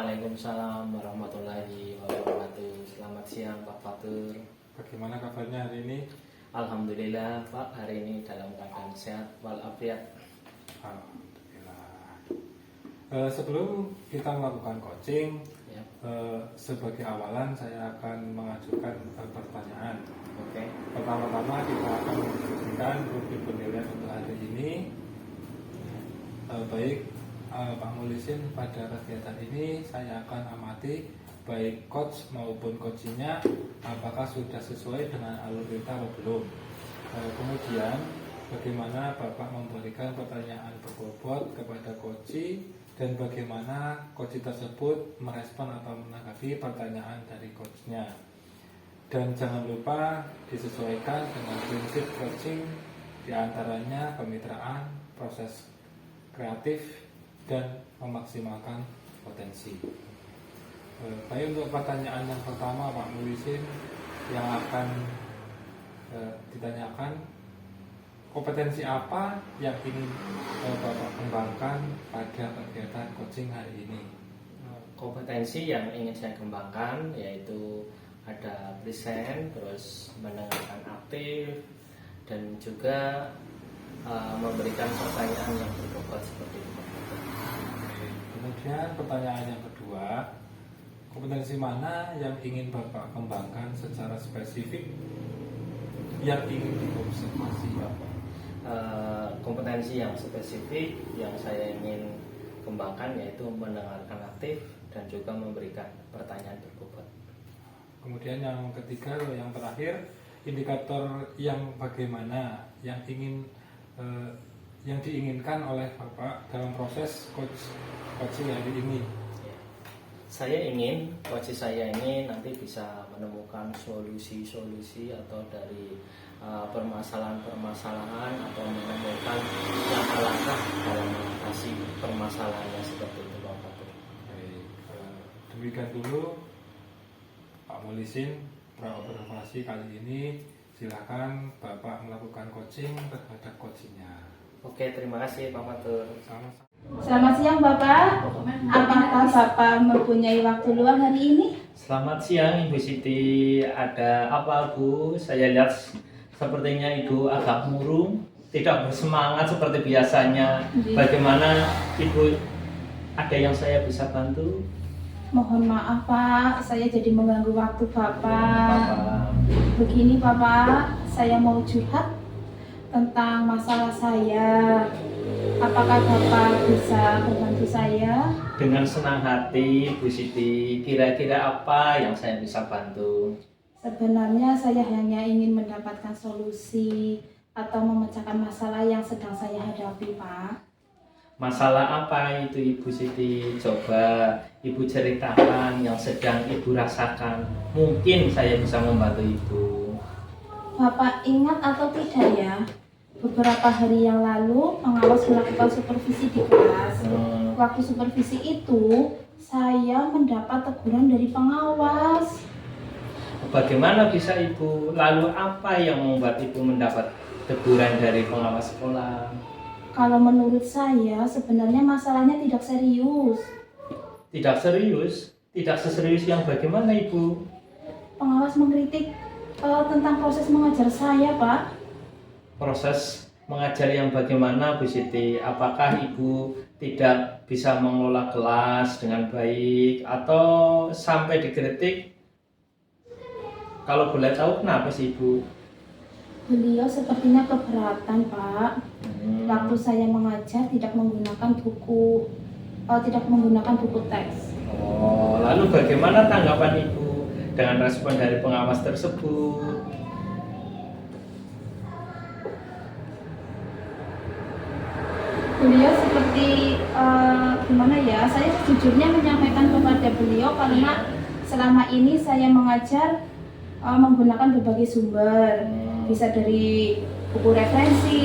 Waalaikumsalam warahmatullahi wabarakatuh. Selamat siang Pak Fatur. Bagaimana kabarnya hari ini? Alhamdulillah Pak, hari ini dalam keadaan sehat walafiat. Alhamdulillah. Sebelum kita melakukan coaching, Ya. sebagai awalan saya akan mengajukan pertanyaan. Oke. Pertama-tama kita akan memberikan rubrik penilaian untuk hari ini. Pak Mulisin, pada kegiatan ini saya akan amati baik coach maupun coachingnya apakah sudah sesuai dengan alur cerita atau belum. Kemudian bagaimana Bapak memberikan pertanyaan berbobot kepada coach dan bagaimana coach tersebut merespon atau menanggapi pertanyaan dari coachnya. Dan jangan lupa disesuaikan dengan prinsip coaching, diantaranya kemitraan, proses kreatif, dan memaksimalkan potensi. Baik, untuk pertanyaan yang pertama Pak Mulisin yang akan ditanyakan, kompetensi apa yang ingin Bapak kembangkan pada kegiatan coaching hari ini? Kompetensi yang ingin saya kembangkan yaitu ada present, terus mendengarkan aktif, dan juga memberikan pertanyaan yang berbobot seperti itu. Kemudian pertanyaan yang kedua, kompetensi mana yang ingin Bapak kembangkan secara spesifik yang ingin diobservasi Bapak? Kompetensi yang spesifik yang saya ingin kembangkan yaitu mendengarkan aktif dan juga memberikan pertanyaan berbobot. Kemudian yang ketiga, yang terakhir, indikator yang bagaimana yang diinginkan oleh Bapak dalam proses coaching hari ini? Saya ingin coach saya ini nanti bisa menemukan solusi-solusi atau dari permasalahan-permasalahan atau menemukan langkah-langkah dalam mengatasi permasalahannya seperti itu Pak Fatur. Baik, demikian dulu Pak Mulisin praobservasi kali ini. Silakan Bapak melakukan coaching terhadap coachingnya. Oke, terima kasih Pak Fatur. Sama-sama. Selamat siang Bapak, apakah Bapak mempunyai waktu luang hari ini? Selamat siang Ibu Siti, ada apa Bu? Saya lihat sepertinya Ibu agak murung, tidak bersemangat seperti biasanya. Bagaimana Ibu, ada yang saya bisa bantu? Mohon maaf Pak, saya jadi mengganggu waktu Bapak. Bapak. Begini Bapak, saya mau curhat tentang masalah saya. Apakah Bapak bisa membantu saya? Dengan senang hati Bu Siti, kira-kira apa yang saya bisa bantu? Sebenarnya saya hanya ingin mendapatkan solusi atau memecahkan masalah yang sedang saya hadapi Pak. Masalah apa itu Ibu Siti? Coba Ibu ceritakan yang sedang Ibu rasakan. Mungkin saya bisa membantu Ibu. Bapak ingat atau tidak ya? Beberapa hari yang lalu pengawas melakukan supervisi di kelas. Waktu supervisi itu saya mendapat teguran dari pengawas. Bagaimana bisa Ibu? Lalu apa yang membuat Ibu mendapat teguran dari pengawas sekolah? Kalau menurut saya sebenarnya masalahnya tidak serius. Tidak serius? Tidak seserius yang bagaimana Ibu? Pengawas mengkritik tentang proses mengajar saya, Pak. Proses mengajar yang bagaimana Bu Siti? Apakah Ibu tidak bisa mengelola kelas dengan baik atau sampai dikritik? Kalau boleh tahu kenapa sih Ibu? Beliau sepertinya keberatan, Pak. Waktu saya mengajar tidak menggunakan buku teks. Oh, lalu bagaimana tanggapan Ibu dengan respon dari pengawas tersebut? Beliau seperti gimana ya? Saya sejujurnya menyampaikan kepada beliau karena selama ini saya mengajar menggunakan berbagai sumber, bisa dari buku referensi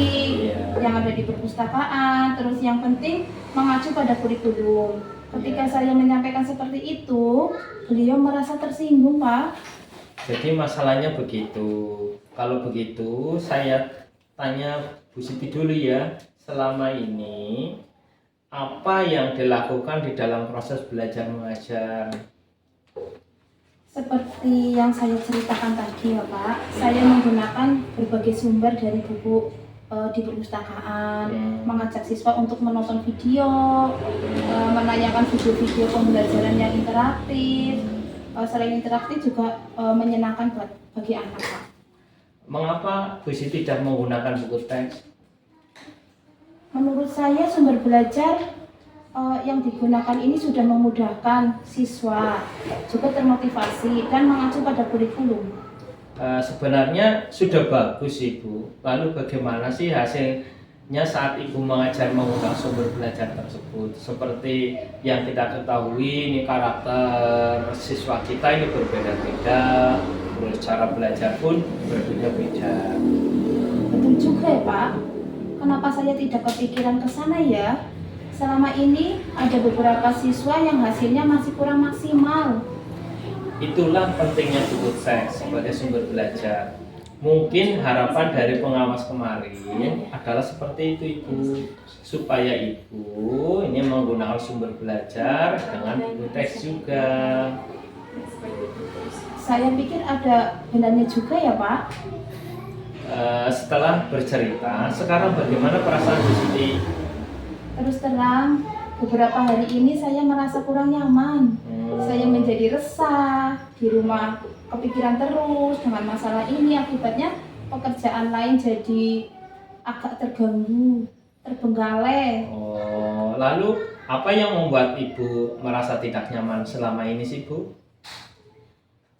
yang ada di perpustakaan, terus yang penting mengacu pada kurikulum. Ketika saya menyampaikan seperti itu, beliau merasa tersinggung, Pak. Jadi masalahnya begitu. Kalau begitu, saya tanya Bu Siti dulu ya. Selama ini apa yang dilakukan di dalam proses belajar mengajar? Seperti yang saya ceritakan tadi ya Pak, saya menggunakan berbagai sumber dari buku di perpustakaan, mengajak siswa untuk menonton video, menayangkan video-video pembelajaran yang interaktif. Selain interaktif juga menyenangkan bagi anak Pak. Mengapa Bu Siti tidak menggunakan buku teks? Menurut saya sumber belajar yang digunakan ini sudah memudahkan siswa, juga termotivasi dan mengacu pada kurikulum. Sebenarnya sudah bagus Ibu. Lalu bagaimana sih hasilnya saat Ibu mengajar menggunakan sumber belajar tersebut? Seperti yang kita ketahui, ini karakter siswa kita ini berbeda-beda, terus cara belajar pun berbeda-beda. Betul juga ya Pak. Kenapa saya tidak kepikiran ke sana ya? Selama ini ada beberapa siswa yang hasilnya masih kurang maksimal. Itulah pentingnya buku teks sebagai sumber belajar. Mungkin harapan dari pengawas kemarin adalah seperti itu Ibu, supaya Ibu ini menggunakan sumber belajar dengan buku teks juga. Saya pikir ada benarnya juga ya Pak. Setelah bercerita, sekarang bagaimana perasaan Bu Siti? Terus terang, beberapa hari ini saya merasa kurang nyaman. Saya menjadi resah, di rumah kepikiran terus dengan masalah ini. Akibatnya pekerjaan lain jadi agak terganggu, terbengkalai. Oh, lalu apa yang membuat Ibu merasa tidak nyaman selama ini sih Bu?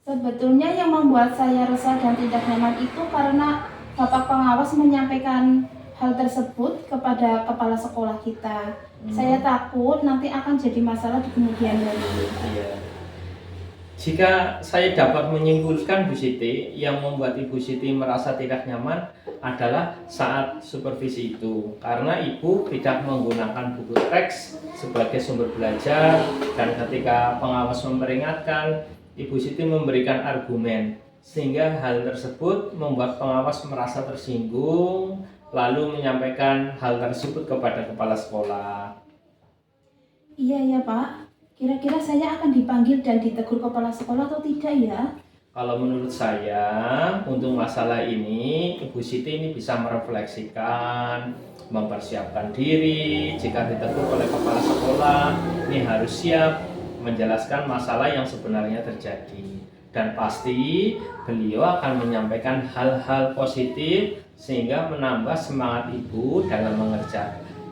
Sebetulnya yang membuat saya resah dan tidak nyaman itu karena Bapak pengawas menyampaikan hal tersebut kepada kepala sekolah kita. Saya takut nanti akan jadi masalah di kemudian hari. Iya. Jika saya dapat menyimpulkan Bu Siti, yang membuat Ibu Siti merasa tidak nyaman adalah saat supervisi itu, karena Ibu tidak menggunakan buku teks sebagai sumber belajar, dan ketika pengawas memperingatkan, Ibu Siti memberikan argumen, sehingga hal tersebut membuat pengawas merasa tersinggung, lalu menyampaikan hal tersebut kepada kepala sekolah. Iya ya Pak, kira-kira saya akan dipanggil dan ditegur kepala sekolah atau tidak ya? Kalau menurut saya, untuk masalah ini, Ibu Siti ini bisa merefleksikan, mempersiapkan diri. Jika ditegur oleh kepala sekolah, ini harus siap menjelaskan masalah yang sebenarnya terjadi. Dan pasti beliau akan menyampaikan hal-hal positif sehingga menambah semangat Ibu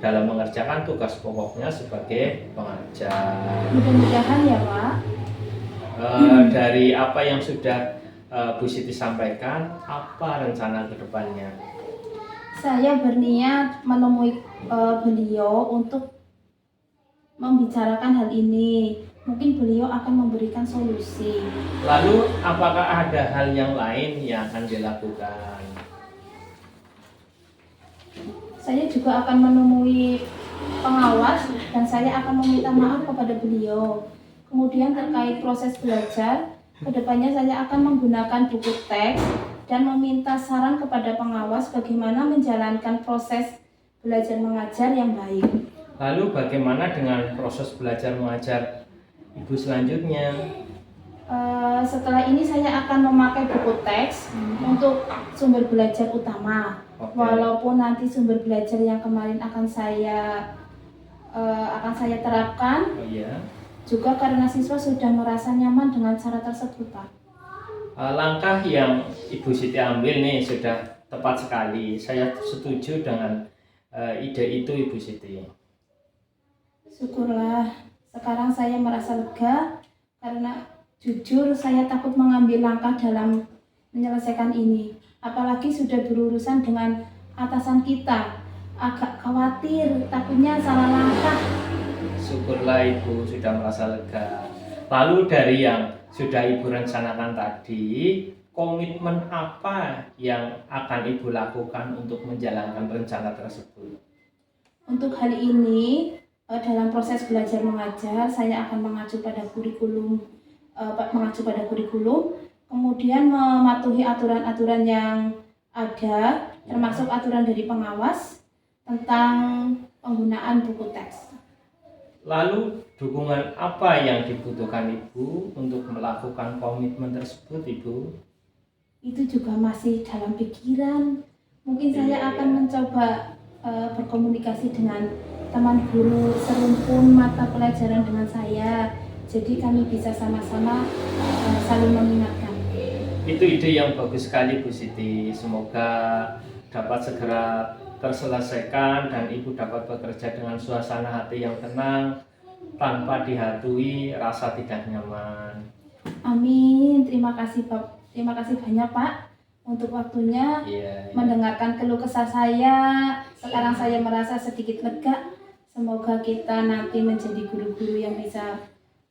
dalam mengerjakan tugas pokoknya sebagai pengajar. Mudah-mudahan ya Pak. Dari apa yang sudah Bu Siti sampaikan, apa rencana ke depannya? Saya berniat menemui beliau untuk membicarakan hal ini. Mungkin beliau akan memberikan solusi. Lalu apakah ada hal yang lain yang akan dilakukan? Saya juga akan menemui pengawas dan saya akan meminta maaf kepada beliau. Kemudian terkait proses belajar, kedepannya saya akan menggunakan buku teks dan meminta saran kepada pengawas bagaimana menjalankan proses belajar mengajar yang baik. Lalu bagaimana dengan proses belajar mengajar Ibu selanjutnya? Setelah ini saya akan memakai buku teks untuk sumber belajar utama. Oke. Walaupun nanti sumber belajar yang kemarin akan saya terapkan, Oh iya. juga karena siswa sudah merasa nyaman dengan cara tersebut, Pak. Langkah yang Ibu Siti ambil nih sudah tepat sekali. Saya setuju dengan ide itu Ibu Siti. Syukurlah, sekarang saya merasa lega karena jujur saya takut mengambil langkah dalam menyelesaikan ini. Apalagi sudah berurusan dengan atasan kita. Agak khawatir, takutnya salah langkah. Syukurlah Ibu sudah merasa lega. Lalu dari yang sudah Ibu rencanakan tadi, komitmen apa yang akan Ibu lakukan untuk menjalankan rencana tersebut? Untuk hal ini, dalam proses belajar mengajar, saya akan mengacu pada kurikulum, kemudian mematuhi aturan-aturan yang ada, termasuk aturan dari pengawas tentang penggunaan buku teks. Lalu dukungan apa yang dibutuhkan Ibu untuk melakukan komitmen tersebut, Ibu? Itu juga masih dalam pikiran. Mungkin saya Iya, akan iya. mencoba berkomunikasi dengan teman guru serumpun mata pelajaran dengan saya. Jadi kami bisa sama-sama saling mengingatkan. Itu ide yang bagus sekali Bu Siti. Semoga dapat segera terselesaikan dan Ibu dapat bekerja dengan suasana hati yang tenang tanpa dihantui rasa tidak nyaman. Amin. Terima kasih Pak. Terima kasih banyak Pak untuk waktunya Iya, iya. mendengarkan keluh kesah saya. Sekarang saya merasa sedikit lega. Semoga kita nanti menjadi guru-guru yang bisa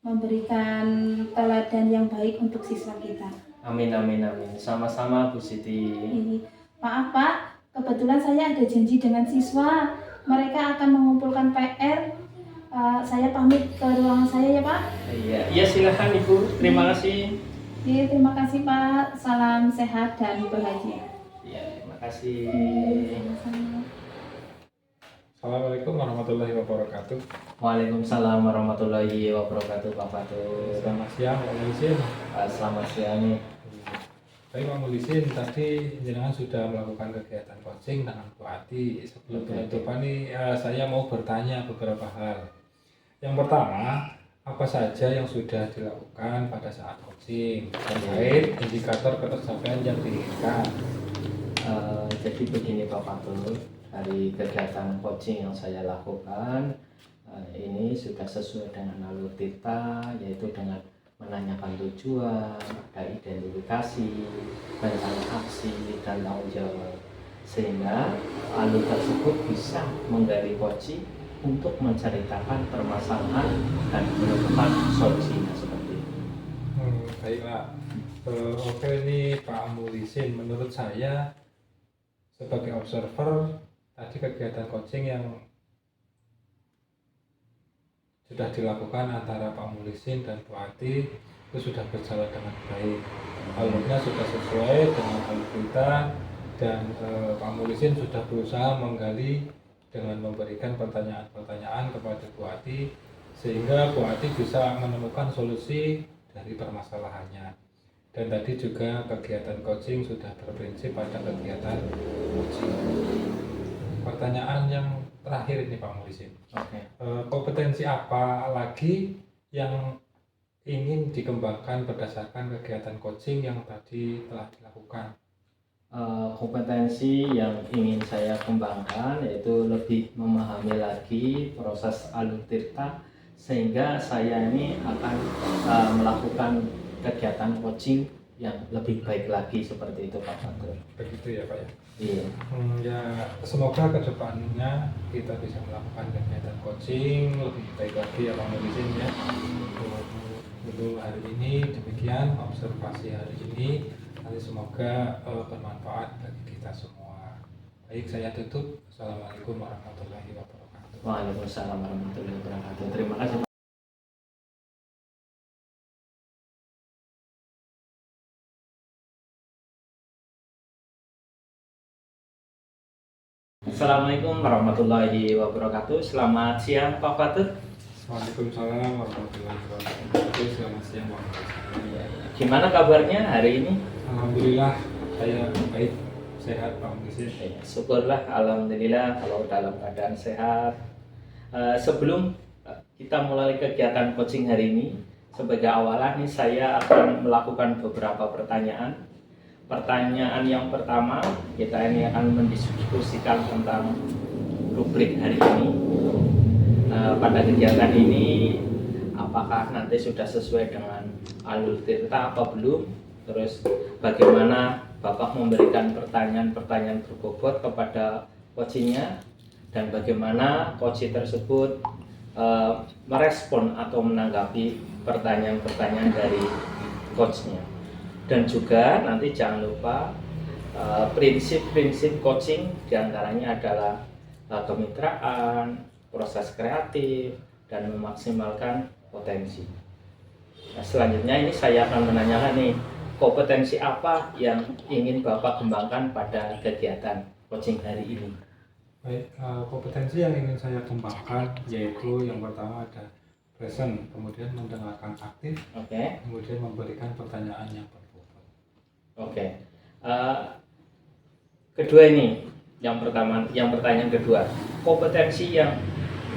memberikan teladan yang baik untuk siswa kita. Amin, amin, amin. Sama-sama Bu Siti. Ini, maaf Pak, kebetulan saya ada janji dengan siswa. Mereka akan mengumpulkan PR. Saya pamit ke ruangan saya ya Pak. Iya, iya silakan Ibu. Terima kasih. Oke, terima kasih Pak. Salam sehat dan bahagia. Iya, terima kasih. Sama-sama. Assalamualaikum warahmatullahi wabarakatuh. Waalaikumsalam warahmatullahi wabarakatuh, Pak Fatul. Selamat siang Pak Mulisin. Selamat siang nih. Baik Pak Mulisin, tadi jenengan sudah melakukan kegiatan coaching dengan Bu Ati. Sebelum penutupan nih, saya mau bertanya beberapa hal. Yang pertama, apa saja yang sudah dilakukan pada saat coaching terkait indikator ketercapaian yang diinginkan? Jadi begini Pak Fatul, dari kegiatan coaching yang saya lakukan ini sudah sesuai dengan alur Tirta, yaitu dengan menanyakan tujuan, ada identifikasi, rencana aksi, dan tanggung jawab, sehingga alur tersebut bisa menggali coaching untuk menceritakan permasalahan dan menemukan solusinya seperti itu. Baiklah. Oke, ini Pak Mulisin, menurut saya sebagai observer tadi kegiatan coaching yang sudah dilakukan antara Pak Mulisin dan Bu Ati itu sudah berjalan dengan baik. Alurnya sudah sesuai dengan alur kita dan Pak Mulisin sudah berusaha menggali dengan memberikan pertanyaan-pertanyaan kepada Bu Ati sehingga Bu Ati bisa menemukan solusi dari permasalahannya. Dan tadi juga kegiatan coaching sudah berprinsip pada kegiatan coaching. Pertanyaan yang terakhir ini Pak Mulisin, kompetensi apa lagi yang ingin dikembangkan berdasarkan kegiatan coaching yang tadi telah dilakukan? Kompetensi yang ingin saya kembangkan yaitu lebih memahami lagi proses alur Tirta, sehingga saya ini akan melakukan kegiatan coaching yang lebih baik lagi seperti itu Pak Fatul. Begitu ya Pak ya? Iya. Ya, semoga kedepannya kita bisa melakukan kegiatan coaching lebih baik lagi ya Pak Mulisin ya. Dulu hari ini demikian observasi hari ini. Nanti semoga bermanfaat bagi kita semua. Baik, saya tutup. Assalamualaikum warahmatullahi wabarakatuh. Waalaikumsalam warahmatullahi wabarakatuh. Terima kasih. Assalamualaikum warahmatullahi wabarakatuh. Selamat siang Pak Fatul. Waalaikumsalam warahmatullahi wabarakatuh. Selamat siang Pak Mulisin. Gimana kabarnya hari ini? Alhamdulillah saya baik, sehat Pak Mulisin. Ya, syukurlah, alhamdulillah kalau dalam keadaan sehat. Sebelum kita mulai kegiatan coaching hari ini, sebagai awalan nih saya akan melakukan beberapa pertanyaan. Pertanyaan yang pertama, kita ini akan mendiskusikan tentang rubrik hari ini. Pada kegiatan ini, apakah nanti sudah sesuai dengan alur Tirta apa belum? Terus bagaimana Bapak memberikan pertanyaan-pertanyaan berbobot kepada coachingnya, dan bagaimana coaching tersebut merespon atau menanggapi pertanyaan-pertanyaan dari coachnya. Dan juga nanti jangan lupa prinsip-prinsip coaching diantaranya adalah kemitraan, proses kreatif, dan memaksimalkan potensi. Nah, selanjutnya ini saya akan menanyakan nih, kompetensi apa yang ingin Bapak kembangkan pada kegiatan coaching hari ini? Baik, kompetensi yang ingin saya kembangkan yaitu yang pertama ada present, kemudian mendengarkan aktif, Oke. kemudian memberikan pertanyaan yang berbobot. Oke. Eh, kedua ini, yang pertama, yang pertanyaan kedua, kompetensi yang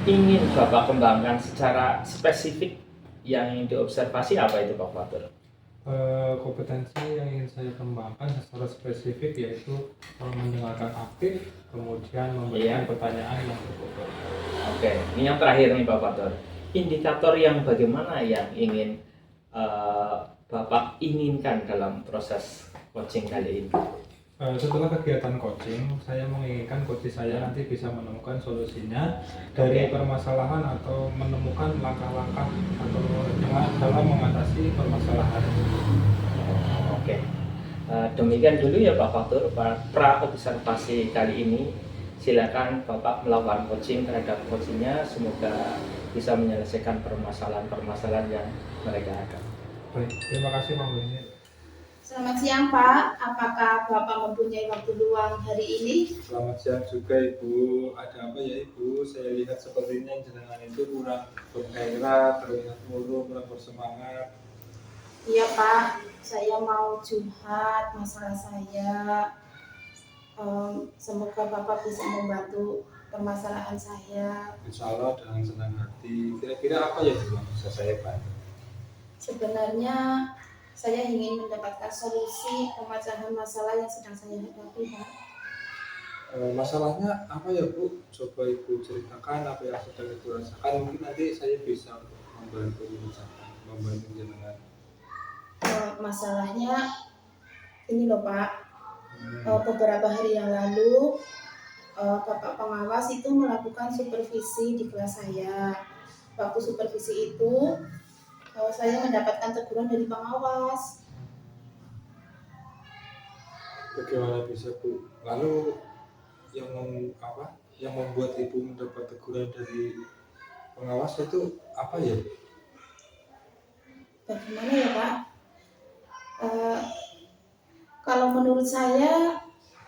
ingin Bapak kembangkan secara spesifik yang ingin diobservasi apa itu Pak Fatur? Kompetensi yang ingin saya kembangkan secara spesifik yaitu mendengarkan aktif, kemudian memberikan Iya. pertanyaan yang berbobot. Oke, ini yang terakhir nih Pak Fatur. Indikator yang bagaimana yang ingin Bapak inginkan dalam proses coaching kali ini? Setelah kegiatan coaching, saya menginginkan coach saya nanti bisa menemukan solusinya dari Oke. permasalahan atau menemukan langkah-langkah atau dalam mengatasi permasalahan. Oke. Demikian dulu ya Pak Fatur, pra observasi kali ini. Silakan Bapak melakukan coaching terhadap coachingnya, semoga bisa menyelesaikan permasalahan-permasalahan yang mereka ada. Baik, terima kasih Pak Mulyani. Selamat siang Pak, apakah Bapak mempunyai waktu luang hari ini? Selamat siang juga Ibu. Ada apa ya Ibu? Saya lihat sepertinya jenengan itu kurang bergairah, terlihat murung, kurang bersemangat. Iya Pak, saya mau curhat masalah saya. Semoga Bapak bisa membantu permasalahan saya. Insya Allah dengan senang hati. Kira-kira apa ya Bu yang bisa saya bantu? Sebenarnya saya ingin mendapatkan solusi pemecahan masalah yang sedang saya hadapi Pak. Masalahnya apa ya Bu? Coba Ibu ceritakan apa yang sedang Ibu rasakan. Mungkin nanti saya bisa membantu membantu jenengan. Masalahnya ini loh Pak, beberapa hari yang lalu Bapak pengawas itu melakukan supervisi di kelas saya. Waktu supervisi itu saya mendapatkan teguran dari pengawas. Bagaimana bisa Bu? Lalu yang membuat Ibu mendapat teguran dari pengawas itu apa ya? Bagaimana ya Pak? Kalau menurut saya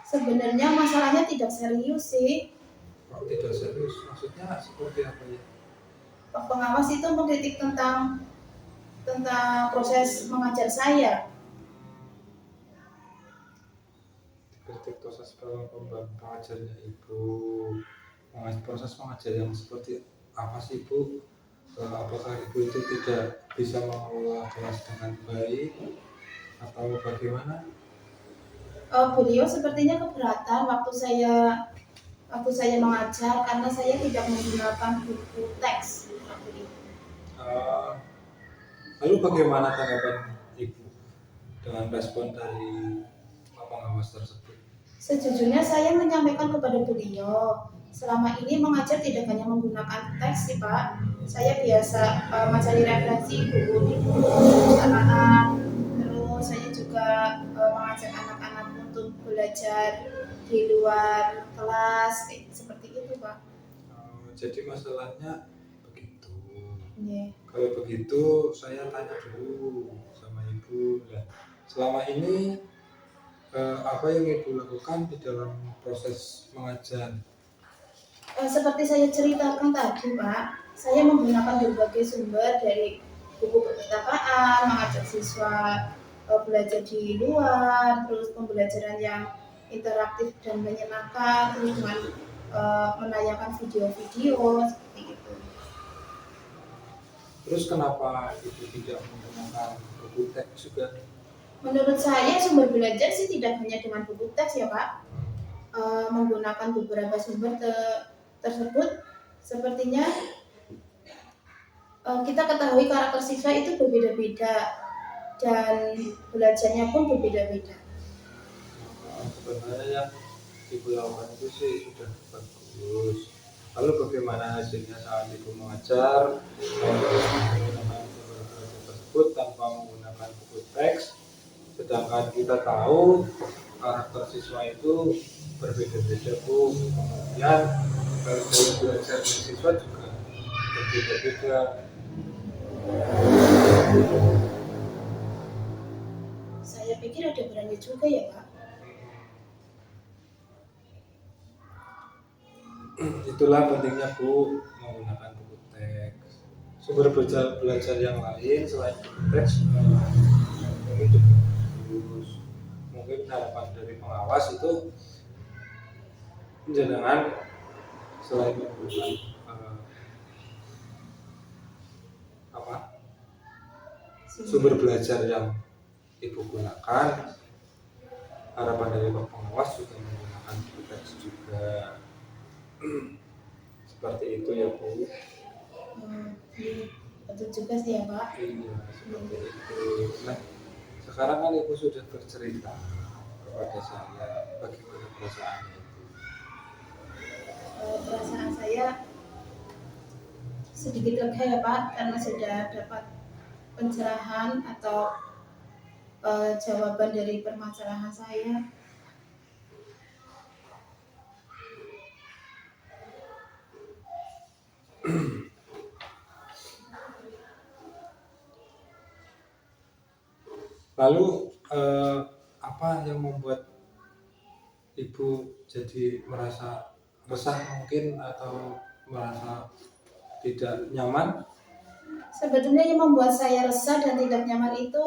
sebenarnya masalahnya tidak serius sih. Kok tidak serius? Maksudnya seperti apa ya? Pak pengawas itu mengkritik tentang proses mengajar saya. Kritik proses pengajarnya Ibu. Proses mengajar yang seperti apa sih Bu? Apakah Ibu itu tidak bisa mengelola kelas dengan baik atau bagaimana? Beliau sepertinya keberatan waktu saya mengajar karena saya tidak menggunakan buku teks. Lalu bagaimana tanggapan Ibu dengan respon dari Pak pengawas tersebut? Sejujurnya saya menyampaikan kepada beliau, selama ini mengajar tidak hanya menggunakan teks sih Pak. Saya biasa mencari referensi buku anak-anak. Terus saya juga mengajak anak-anak untuk belajar di luar kelas, seperti itu Pak. Jadi masalahnya begitu. Yeah. Kalau begitu saya tanya dulu sama Ibu. Nah, selama ini apa yang Ibu lakukan di dalam proses mengajar? Seperti saya ceritakan tadi Pak, saya menggunakan berbagai sumber dari buku perpustakaan, mengajak siswa belajar di luar, terus pembelajaran yang interaktif dan menyenangkan, terus dengan menayangkan video-video seperti itu. Terus kenapa Ibu tidak menggunakan buku teks juga? Menurut saya sumber belajar sih tidak hanya dengan buku teks ya Pak. Menggunakan beberapa sumber tersebut sepertinya kita ketahui karakter siswa itu berbeda-beda dan belajarnya pun berbeda-beda. Sebenarnya yang Ibu lakukan itu sih sudah bagus. Lalu bagaimana hasilnya saat Ibu mengajar menggunakan sumber belajar tersebut tanpa menggunakan buku teks, sedangkan kita tahu karakter siswa itu berbeda-beda Bu. Kemudian kalau belajar siswa juga berbeda-beda. Saya pikir ada berani juga ya Pak. Itulah pentingnya Bu menggunakan buku teks. Sumber belajar yang lain selain buku teks mungkin juga bagus. Mungkin harapan dari pengawas itu jenengan selain menggunakan sumber belajar yang Ibu gunakan, harapan dari Pak Pengawas juga menggunakan buku teks juga. Seperti itu ya Bu. Betul juga sih ya Pak. Iya, seperti itu. Nah, sekarang kan Ibu sudah bercerita kepada saya bagaimana perasaannya itu. Perasaan saya sedikit lega ya Pak, karena sudah dapat pencerahan atau jawaban dari permasalahan saya. Lalu apa yang membuat Ibu jadi merasa resah mungkin atau merasa tidak nyaman? Sebetulnya yang membuat saya resah dan tidak nyaman itu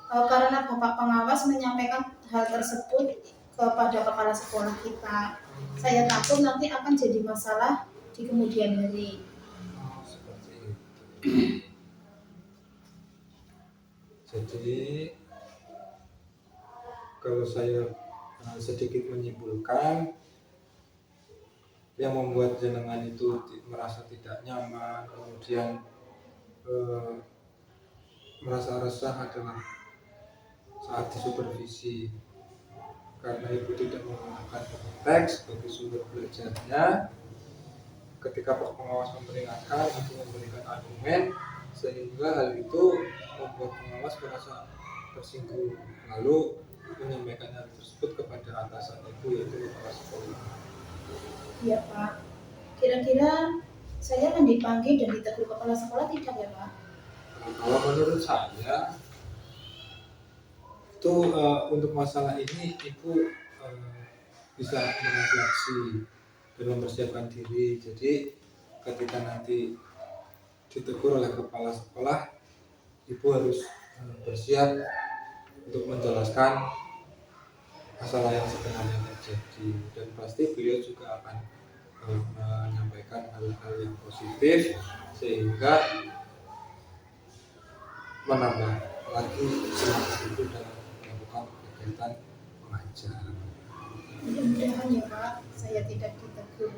karena Bapak Pengawas menyampaikan hal tersebut kepada kepala sekolah kita. Saya takut nanti akan jadi masalah di kemudian hari. Oh, seperti itu. Jadi kalau saya sedikit menyimpulkan, yang membuat jenengan itu merasa tidak nyaman, kemudian merasa resah adalah saat disupervisi, karena Ibu tidak menggunakan buku teks sebagai sumber belajarnya. Ketika Pak Pengawas memperingatkan, Ibu memberikan argumen, sehingga hal itu membuat pengawas merasa tersinggung, lalu menyampaikan hal tersebut kepada atasan Ibu, yaitu kepala sekolah. Iya Pak. Kira-kira saya akan dipanggil dan ditegur kepala sekolah tidak ya Pak? Kalau menurut saya itu untuk masalah ini Ibu bisa merefleksi dan mempersiapkan diri. Jadi ketika nanti ditegur oleh kepala sekolah, Ibu harus bersiap untuk menjelaskan masalah yang sebenarnya terjadi, dan pasti beliau juga akan menyampaikan hal-hal yang positif sehingga menambah lagi semangat Ibu dalam melakukan kegiatan mengajar. Mudah-mudahan ya Pak, saya tidak ditegur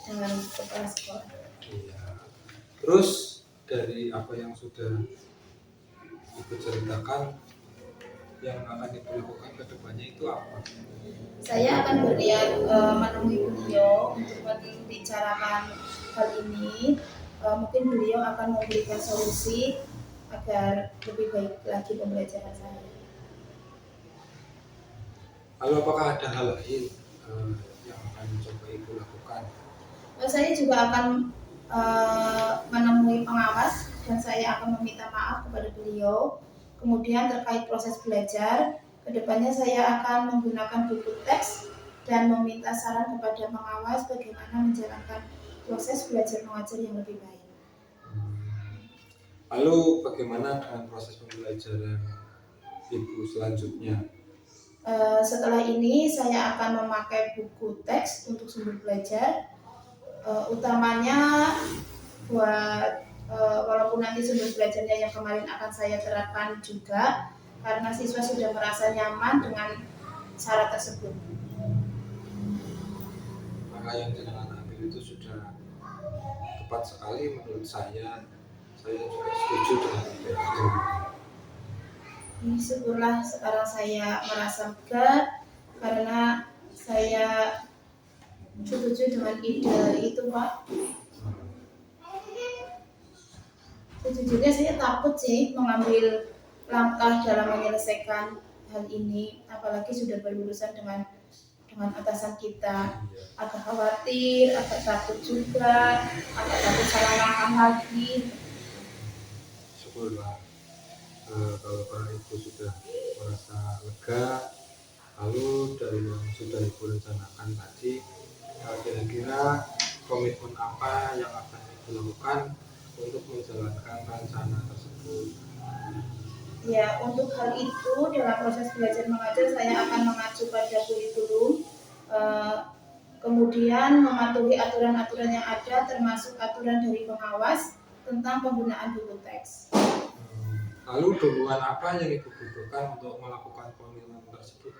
dengan kepala sekolah. Iya. Terus dari apa yang sudah Ibu ceritakan, yang akan Ibu lakukan ke depannya itu apa? Saya akan berniat menemui beliau untuk membicarakan hal ini. Mungkin beliau akan memberikan solusi agar lebih baik lagi pembelajaran saya. Lalu apakah ada hal lain yang akan coba Ibu lakukan? Saya juga akan menemui pengawas dan saya akan meminta maaf kepada beliau. Kemudian terkait proses belajar, kedepannya saya akan menggunakan buku teks dan meminta saran kepada pengawas bagaimana menjalankan proses belajar mengajar yang lebih baik. Lalu bagaimana dengan proses pembelajaran Ibu selanjutnya? Setelah ini saya akan memakai buku teks untuk sumber belajar, utamanya buat walaupun nanti sumber belajarnya yang kemarin akan saya terapkan juga, karena siswa sudah merasa nyaman dengan syarat tersebut. Maka yang jenengan ambil itu sudah tepat sekali menurut saya juga setuju dengan itu. Syukurlah sekarang saya merasa lega karena saya setuju dengan ide itu Pak. Sejujurnya saya takut sih mengambil langkah dalam menyelesaikan hal ini, apalagi sudah berurusan dengan atasan kita. Agak khawatir, agak takut juga, agak takut salah langkah lagi. Syukurlah kalau para Ibu sudah merasa lega, lalu dari yang sudah Ibu rencanakan tadi Kira-kira komitmen apa yang akan dilakukan untuk menjalankan rencana tersebut? Ya, untuk hal itu dalam proses belajar mengajar saya akan mengacu pada kurikulum, eh, kemudian mematuhi aturan-aturan yang ada termasuk aturan dari pengawas tentang penggunaan buku teks. Lalu dukungan apa yang Ibu butuhkan untuk melakukan pemilihan tersebut?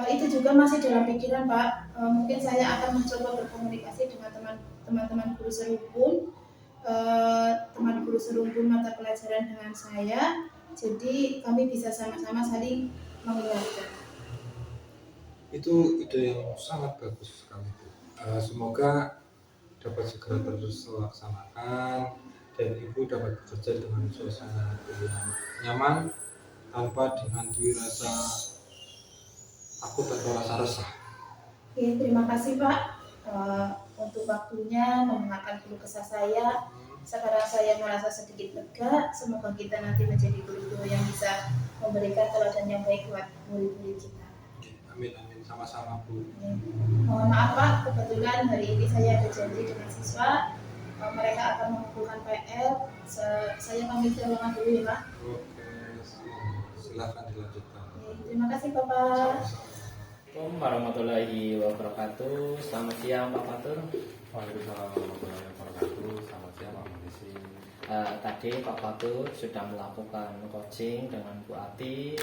Itu juga masih dalam pikiran, Pak. Mungkin saya akan mencoba berkomunikasi dengan teman-teman guru serumpun, teman guru serumpun mata pelajaran dengan saya. Jadi kami bisa sama-sama saling mengingatkan. Itu ide yang sangat bagus sekali, Bu. Semoga dapat segera terlaksanakan dan Ibu dapat bekerja dengan suasana hati yang nyaman tanpa dihantui rasa takut atau rasa resah. Oke, terima kasih Pak untuk waktunya mendengarkan keluh kesah saya. Sekarang saya merasa sedikit lega. Semoga kita nanti menjadi guru-guru yang bisa memberikan teladan yang baik buat murid-murid kita. Amin, amin, sama-sama Bu. Mohon maaf Pak, kebetulan hari ini saya ada janji dengan siswa. Mereka akan mengumpulkan PR. Saya pamit ke ruangan dulu ya Pak. Oke, silakan dilanjutkan. Terima kasih Bapak. Assalamualaikum warahmatullahi wabarakatuh. Selamat siang Pak Fatur. Waalaikumsalam warahmatullahi wabarakatuh. Selamat siang Pak Polisi. Tadi Pak Fatur sudah melakukan coaching dengan Bu Ati.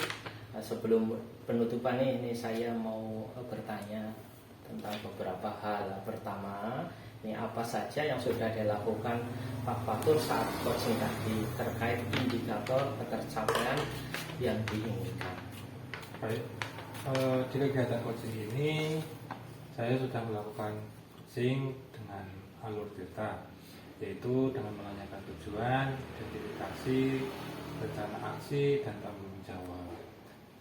Sebelum penutupan ini saya mau bertanya tentang beberapa hal. Pertama, ini apa saja yang sudah dilakukan Pak Fatur saat coaching tadi terkait indikator ketercapaian yang diinginkan? Baik, di kegiatan coaching ini saya sudah melakukan coaching dengan alur delta, yaitu dengan menanyakan tujuan, identifikasi, rencana aksi, dan tanggung jawab,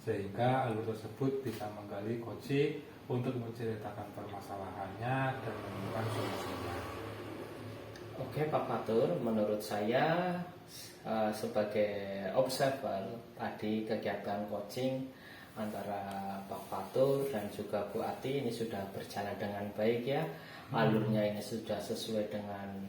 sehingga alur tersebut bisa menggali coaching untuk menceritakan permasalahannya dan menemukan solusinya. Oke Pak Fatur, menurut saya sebagai observer tadi kegiatan coaching antara Pak Fatur dan juga Bu Ati ini sudah berjalan dengan baik ya. Alurnya ini sudah sesuai dengan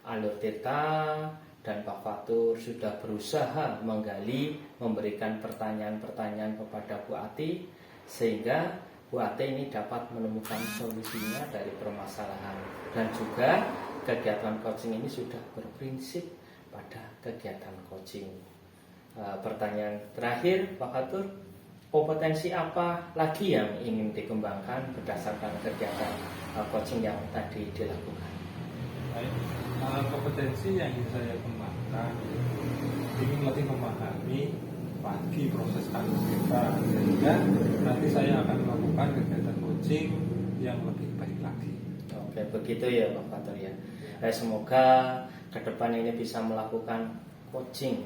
alur Tirta dan Pak Fatur sudah berusaha menggali, memberikan pertanyaan-pertanyaan kepada Bu Ati sehingga Bu Ati ini dapat menemukan solusinya dari permasalahan. Dan juga kegiatan coaching ini sudah berprinsip pada kegiatan coaching. Pertanyaan terakhir Pak Fatur, kompetensi apa lagi yang ingin dikembangkan berdasarkan kegiatan coaching yang tadi dilakukan? Baik, kompetensi yang ingin saya kembangkan ingin lebih memahami lagi proses alur kita, sehingga nanti saya akan melakukan kegiatan coaching yang lebih baik lagi. Oke, begitu ya Pak Fatur ya. Semoga ke depan ini bisa melakukan coaching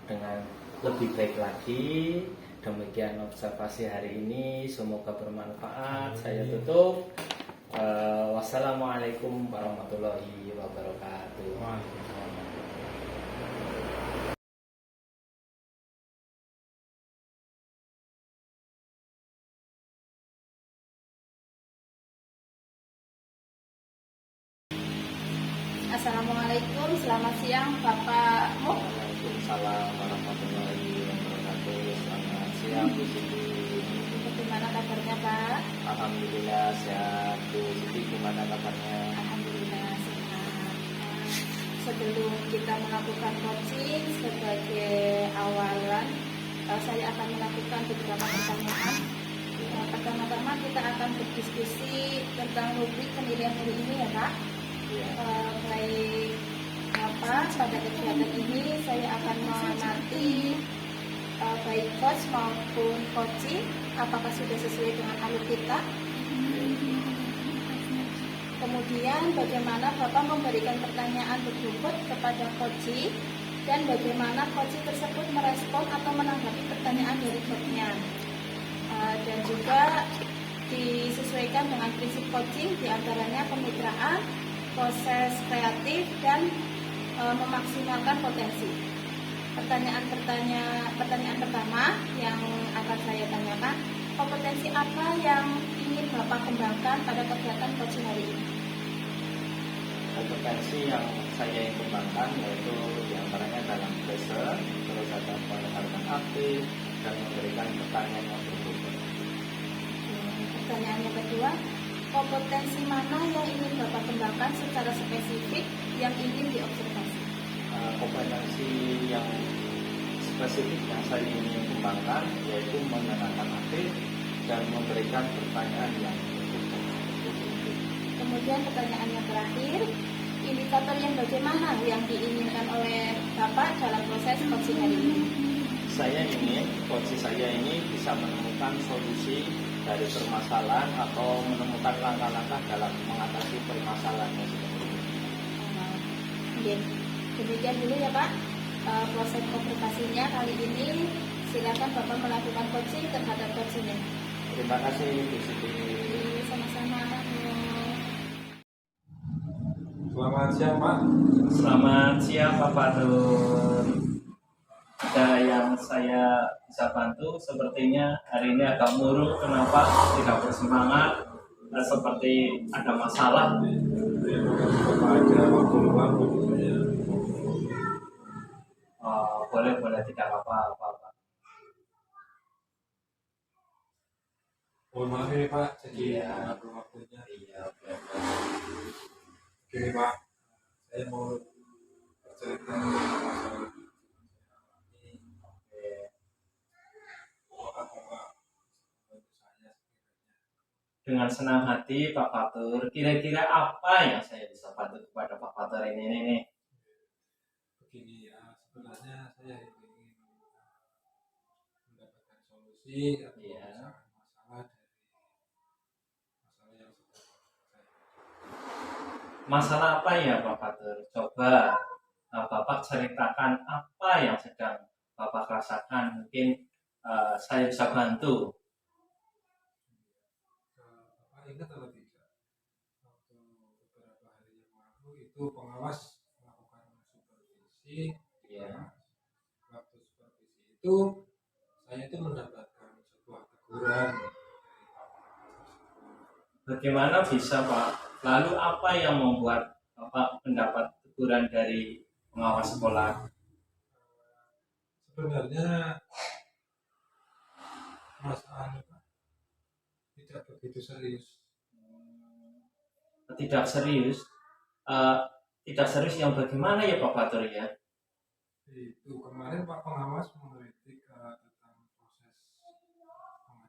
dengan lebih baik lagi. Demikian observasi hari ini, semoga bermanfaat. Saya tutup. Wassalamualaikum warahmatullahi wabarakatuh. Assalamualaikum, selamat siang Bapak Mu. Waalaikumsalam warahmatullahi wabarakatuh. Selamat siang Bu Siti. Bagaimana kabarnya Pak? Alhamdulillah sehat. Bu Siti gimana kabarnya? Alhamdulillah sehat. Sebelum kita melakukan coaching sebagai awalan, saya akan melakukan beberapa pertanyaan. Pertama-tama kita akan berdiskusi tentang rubrik penilaian hari ini ya Pak. Baik pada kegiatan ini saya akan mengamati baik coach maupun coaching apakah sudah sesuai dengan alur kita. Kemudian bagaimana Bapak memberikan pertanyaan berikut kepada coaching dan bagaimana coaching tersebut merespon atau menanggapi pertanyaan dari coachnya. Dan juga disesuaikan dengan prinsip coaching, diantaranya kemitraan, proses kreatif, dan memaksimalkan potensi. Pertanyaan pertama yang akan saya tanyakan, kompetensi apa yang ingin Bapak kembangkan pada kegiatan coaching hari ini? Kompetensi yang saya ingin kembangkan yaitu diantaranya dalam lesson, terus ada pendekatan aktif dan memberikan pertanyaan yang berbobot. Pertanyaan yang kedua, kompetensi mana yang ingin Bapak kembangkan secara spesifik yang ingin diobservasi? Kompetensi yang spesifik yang saya ingin kembangkan yaitu menanyakan aktif dan memberikan pertanyaan yang berbobot. Kemudian pertanyaan yang terakhir, indikator yang bagaimana yang diinginkan oleh Bapak dalam proses coaching hari ini? Saya ingin coach saya ini bisa menemukan solusi dari permasalahan atau menemukan langkah-langkah dalam mengatasi permasalahan yang seperti ini. Oke, demikian dulu ya Pak proses konsultasinya kali ini. Silakan Bapak melakukan coaching terhadap coachingnya. Terima kasih Bu Siti. Sama-sama. Selamat siang Pak. Selamat siang Pak Fatur. Ada yang saya bisa bantu? Sepertinya hari ini agak murung. Kenapa? Tidak bersemangat. Seperti ada masalah. Bapak ada waktu luang bagi saya. Boleh tidak apa-apa. Mohon maaf ini Pak, jadi Iya. mengatur waktunya. Iya, Gini Pak, saya mau bercerita tentang masalah ini. Apakah Bapak membantu saya sekiranya? dengan senang hati Pak Fatur. Kira-kira apa yang saya bisa bantu kepada Pak Fatur ini? Begini ya, sebenarnya saya ingin mendapatkan solusi atau Iya. masalah dari masalah yang sedang saya. Masalah apa ya Pak Fatur? Coba Bapak ceritakan apa yang sedang Bapak rasakan. Mungkin saya bisa bantu. Bapak ingat atau tidak? Waktu beberapa hari yang lalu itu pengawas melakukan supervisi. Iya. Waktu supervisi itu saya itu mendapatkan sebuah teguran dari Bagaimana bisa Pak? Lalu apa yang membuat Bapak mendapat teguran dari pengawas sekolah? sebenarnya Mas Anu Pak, tidak begitu serius. Tidak serius? Tidak serius yang bagaimana ya Pak Fatur ya? Itu kemarin Pak pengawas mengkritik tentang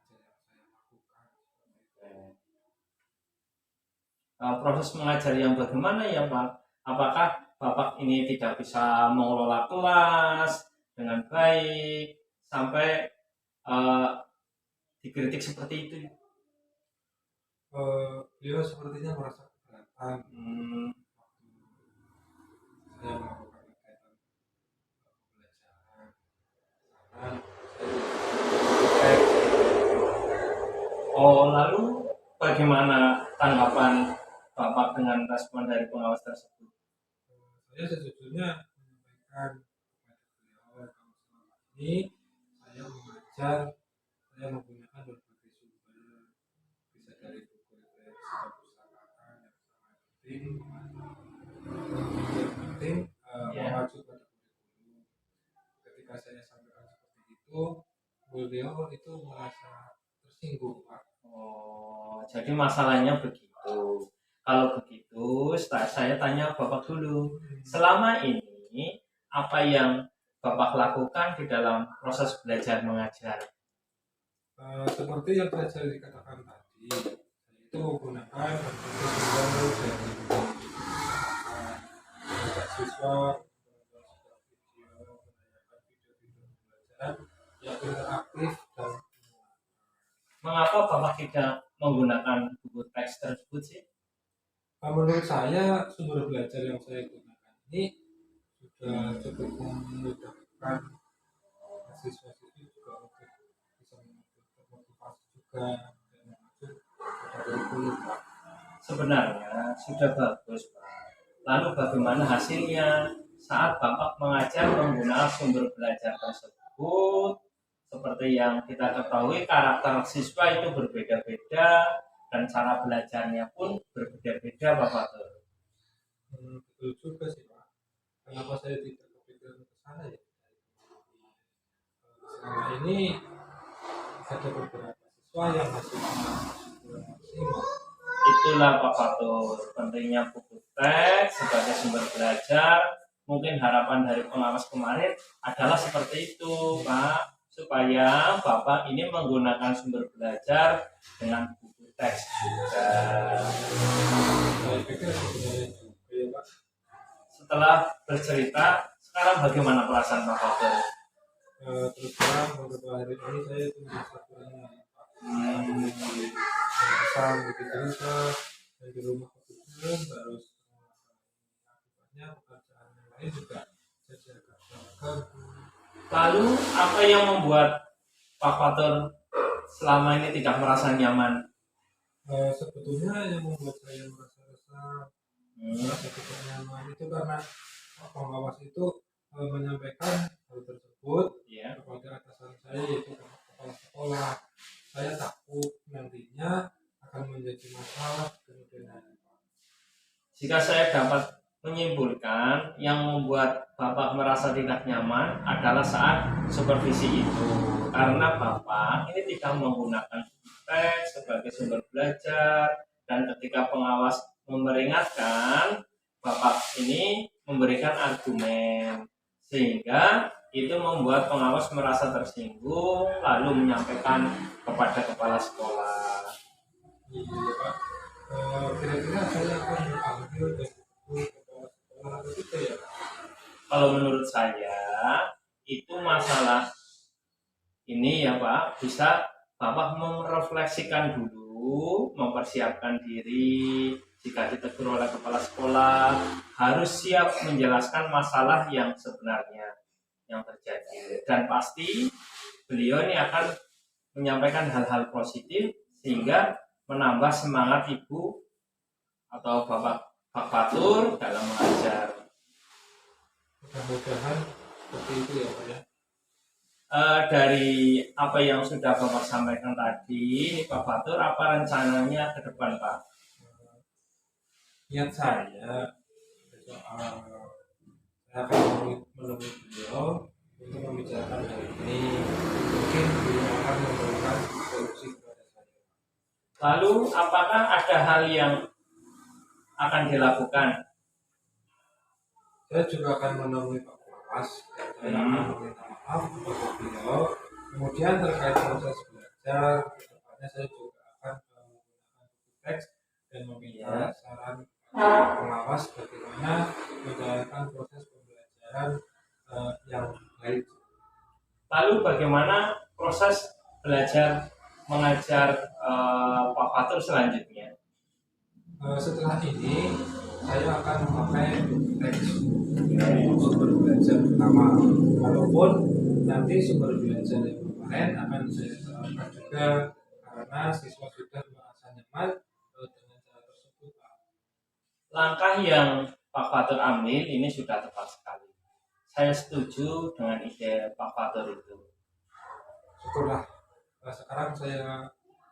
proses pengajar yang saya lakukan. Proses mengajar yang bagaimana ya Pak? Apakah Bapak ini tidak bisa mengelola kelas dengan baik sampai dikritik seperti itu? Beliau sepertinya merasa keberatan Hmm, waktu saya melakukan kegiatan pembelajaran karena saya lalu bagaimana tanggapan Bapak dengan respon dari pengawas tersebut? saya sejujurnya menyampaikan kepada beliau kalau selama ini saya mengajar, saya menggunakan berbagai sumber, bisa dari buku referensi perpustakaan yang sangat penting Ya. mengacu pada kurikulum. Ketika saya sampaikan seperti itu, beliau itu merasa tersinggung Pak. Jadi masalahnya begitu. Kalau begitu, saya tanya Bapak dulu. Selama ini, apa yang Bapak lakukan di dalam proses belajar mengajar? Seperti yang saya dikatakan tadi, saya itu menggunakan berbagai sumber dari mengajak siswa menonton video, menanyakan video-video pembelajaran yang interaktif dan Mengapa Bapak tidak menggunakan buku teks tersebut sih? menurut saya sumber belajar yang saya gunakan ini sudah cukup memudahkan siswa-siswi juga untuk bisa termotivasi juga dan mengacu pada kurikulum Pak. Sebenarnya sudah bagus, Pak. Lalu bagaimana hasilnya saat Bapak mengajar menggunakan sumber belajar tersebut? Seperti yang kita ketahui, karakter siswa itu berbeda-beda, dan cara belajarnya pun berbeda-beda Pak Fatur. Betul juga sih Pak. Kenapa saya tidak kepikiran ke sana ya? Selama ini ada beberapa siswa yang masih kurang maksimal. Itulah Pak Fatur, pentingnya buku teks sebagai sumber belajar. Mungkin harapan dari pengawas kemarin adalah seperti itu Pak, supaya Bapak ini menggunakan sumber belajar dengan buku teks juga. Saya pikir sebenarnya juga ya Pak. Setelah bercerita, sekarang bagaimana perasaan Pak Fatur? Terus terang beberapa hari ini saya itu merasa kurang nyaman, Pak. Pesan begitu cerita dan di rumah kebetulan harus akibatnya pekerjaan yang lain juga saya jaga. Lalu apa yang membuat Pak Fatur selama ini tidak merasa nyaman? Sebetulnya yang membuat saya merasa tidak nyaman itu karena pengawas itu menyampaikan hal tersebut Ya. kepada atasan saya, yaitu kepala sekolah. Saya takut nantinya akan menjadi masalah kemudian hari. Jika saya dapat menyimpulkan, yang membuat Bapak merasa tidak nyaman adalah saat supervisi itu. Karena Bapak ini tidak menggunakan teks sebagai sumber belajar, dan ketika pengawas memperingatkan, Bapak ini memberikan argumen, sehingga itu membuat pengawas merasa tersinggung, lalu menyampaikan kepada kepala sekolah. Iya Pak. Kira-kira saya akan dipanggil dan kepala sekolah itu ya. Kalau menurut saya itu masalah ini ya Pak, bisa Bapak merefleksikan dulu, mempersiapkan diri. Jika ditegur oleh kepala sekolah, harus siap menjelaskan masalah yang sebenarnya yang terjadi, dan pasti beliau ini akan menyampaikan hal-hal positif sehingga menambah semangat Ibu atau Bapak Fatur dalam mengajar. Mudah-mudahan seperti itu ya Pak ya. Dari apa yang sudah Bapak sampaikan tadi, ini Pak Fatur, apa rencananya ke depan Pak? Niat saya soal saya akan menemui beliau untuk membicarakan hal ini. Mungkin beliau akan memberikan solusi kepada saya. Lalu apakah ada hal yang akan dilakukan? Saya juga akan menemui Pak Pengawas. Saya akan meminta maaf kepada beliau. Kemudian terkait proses belajar, kedepannya saya juga akan menggunakan buku teks dan meminta saran pengawas bagaimana menjalankan proses pembelajaran yang baik. Lalu bagaimana proses belajar mengajar Pak Fatur selanjutnya? Setelah ini saya akan memakai teks sumber belajar pertama, walaupun nanti sumber belajar yang kemarin akan saya terapkan juga karena siswa sudah merasa nyaman dengan cara tersebut Pak. Langkah yang Pak Fatur ambil ini sudah tepat sekali. Saya setuju dengan ide Pak Fatur itu. Syukurlah sekarang saya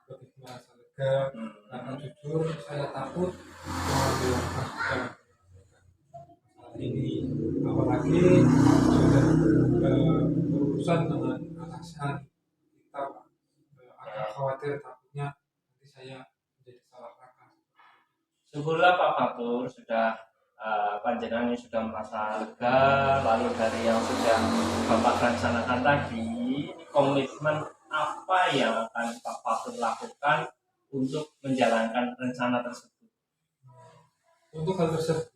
lebih merasa lega karena jujur saya takut mengambil langkah masalah ini, apalagi sudah berurusan dengan atasan kita Pak. Agak khawatir takutnya nanti saya menjadi salah langkah. Syukurlah Pak Fatur sudah panjenengan sudah merasa lega. Lalu dari yang sudah Bapak rencanakan tadi, komitmen apa yang akan Pak Fatur lakukan untuk menjalankan rencana tersebut? Untuk hal tersebut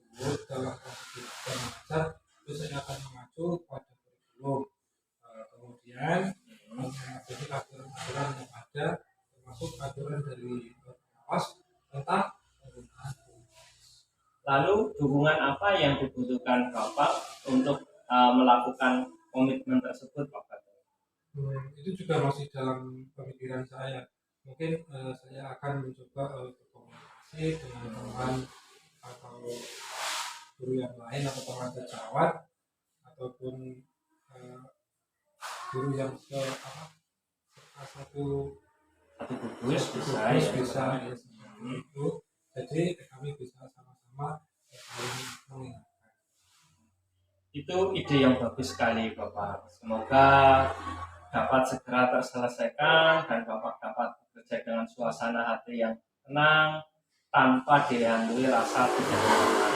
dalam proses belajar itu saya akan mengacu pada kurikulum, kemudian mengikuti aturan-aturan yang ada, termasuk aturan dari pengawas tentang penggunaan. Lalu dukungan apa yang dibutuhkan Bapak untuk melakukan komitmen tersebut Pak Fatur? Itu juga masih dalam pemikiran saya. Mungkin saya akan mencoba berkomunikasi dengan teman atau guru yang lain atau teman sejawat ataupun guru yang satu gugus bisa itu. Jadi kami bisa sama-sama saling mengingatkan. Itu ide yang bagus sekali Bapak. Semoga dapat segera terselesaikan dan Bapak dapat bekerja dengan suasana hati yang tenang tanpa dihantui rasa tidak nyaman.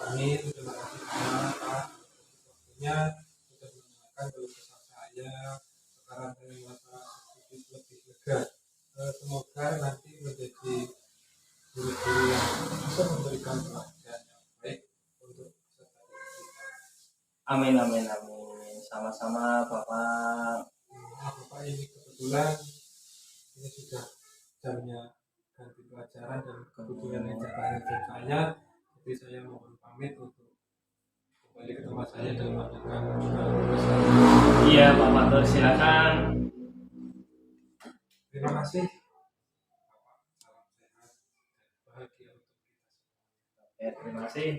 Amin. Terima kasih banyak Pak waktunya sudah mendengarkan keluh kesah saya. Sekarang saya merasa sedikit lebih lega. Semoga nanti menjadi guru-guru yang bisa memberikan pelajaran yang baik untuk peserta didik kita. Amin, amin, amin. Sama-sama Bapak. Bapak ini kebetulan ini sudah jamnya ganti pelajaran dan kebetulan ijazahnya saya, jadi saya mohon pamit untuk kembali ke tempat saya dan melanjutkan tugas saya. Iya Pak Fatur, silakan. Terima kasih Bapak, salam sehat dan bahagia untuk kita semua. Ya, terima kasih.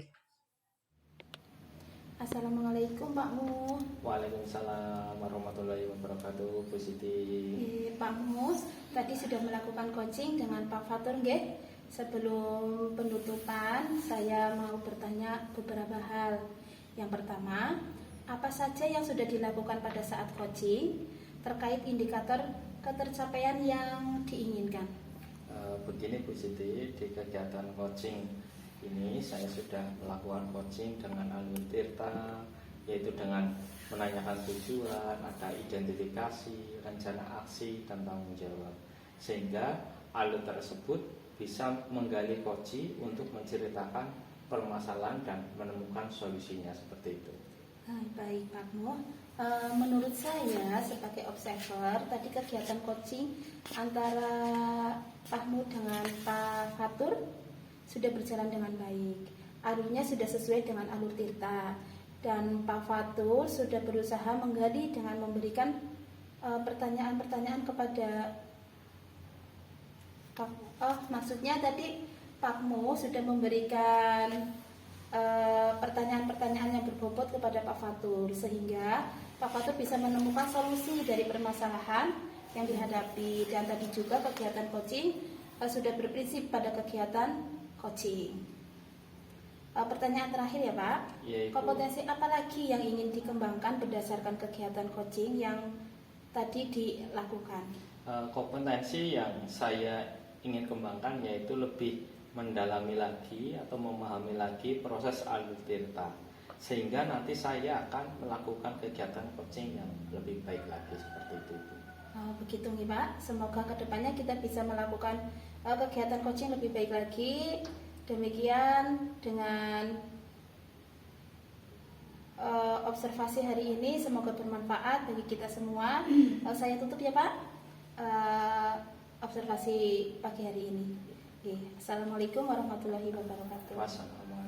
Assalamualaikum Pak Mus. Waalaikumsalam warahmatullahi wabarakatuh, Bu Siti. Pak Mus, tadi sudah melakukan coaching dengan Pak Fatur, nggih? Sebelum penutupan, saya mau bertanya beberapa hal. Yang pertama, apa saja yang sudah dilakukan pada saat coaching terkait indikator ketercapaian yang diinginkan? Begini Bu Siti, di kegiatan coaching ini saya sudah melakukan coaching dengan alur tirta, yaitu dengan menanyakan tujuan, ada identifikasi, rencana aksi, dan tanggung jawab, sehingga alur tersebut bisa menggali coaching untuk menceritakan permasalahan dan menemukan solusinya, seperti itu. Baik Pak Mu, menurut saya sebagai observer tadi kegiatan coaching antara Pak Mu dengan Pak Fatur sudah berjalan dengan baik. Alurnya sudah sesuai dengan alur tirta dan Pak Fatur sudah berusaha menggali dengan memberikan pertanyaan-pertanyaan kepada maksudnya tadi Pak Mu sudah memberikan pertanyaan-pertanyaan yang berbobot kepada Pak Fatur sehingga Pak Fatur bisa menemukan solusi dari permasalahan yang dihadapi. Dan tadi juga kegiatan coaching sudah berprinsip pada kegiatan coaching. Pertanyaan terakhir ya Pak, Yaitu, kompetensi apa lagi yang ingin dikembangkan berdasarkan kegiatan coaching yang tadi dilakukan? kompetensi yang saya ingin kembangkan yaitu lebih mendalami lagi atau memahami lagi proses alur tirta, sehingga nanti saya akan melakukan kegiatan coaching yang lebih baik lagi, seperti itu. Begitu nih Pak, semoga kedepannya kita bisa melakukan kegiatan coaching lebih baik lagi. Demikian dengan observasi hari ini, semoga bermanfaat bagi kita semua. Saya tutup ya Pak observasi pagi hari ini. Assalamualaikum warahmatullahi wabarakatuh. Wassalamualaikum.